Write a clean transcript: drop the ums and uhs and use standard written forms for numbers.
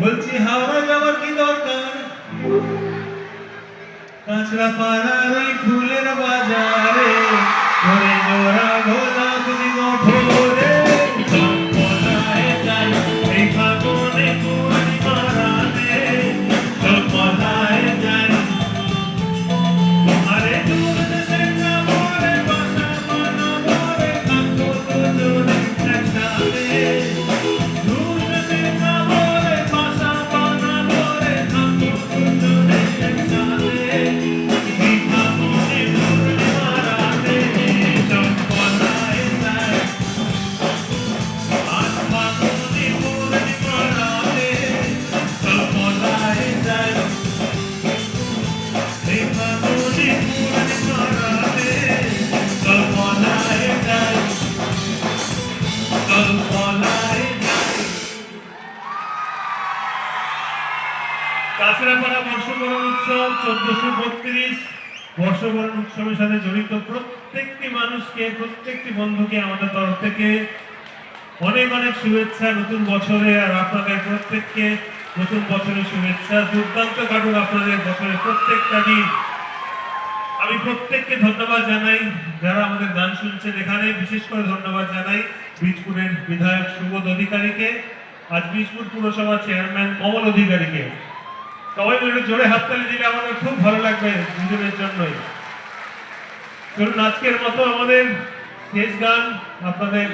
বলছি হাওড়া যাওয়ার কি দরকার? কাঁচরা পাড়ার ওই ফুলের বাজারে ঘরে জোড়া গোলাপ দিব ভোরে পলায় যাই এই ফাগুনে পূর্ণিমা রাতে পলায় যাই আরে দূর দেশে যাবরে বাসা বানাবরে থাকবো দুজনে একসাথে দূর দেশে যাবরে বাসা বানাবরে থাকবো কাছড়াপাড়া বর্ষবরণ উৎসব 1432 বর্ষবরণ উৎসবের সাথে জড়িত প্রত্যেকটি মানুষকে, প্রত্যেকটি বন্ধুকে আমাদের তরফ থেকে অনেক অনেক শুভেচ্ছা নতুন বছরে। আর আপনাদের প্রত্যেককে নতুন বছরের শুভেচ্ছা। দুর্দান্ত কাটুক আপনাদের বছরের প্রত্যেকটা দিন। আমি প্রত্যেককে ধন্যবাদ জানাই যারা আমাদের গান শুনছেন এখানে। বিশেষ করে ধন্যবাদ জানাই বীজপুরের বিধায়ক সুবোধ অধিকারীকে, আজ বীজপুর পুরসভার চেয়ারম্যান কমল অধিকারীকে। সবাই মিলে জোরে হাততালি দিলে আমাদের খুব ভালো লাগবে দুজনের জন্যই। চলুন আজকের মতো আমাদের শেষ গান আপনাদের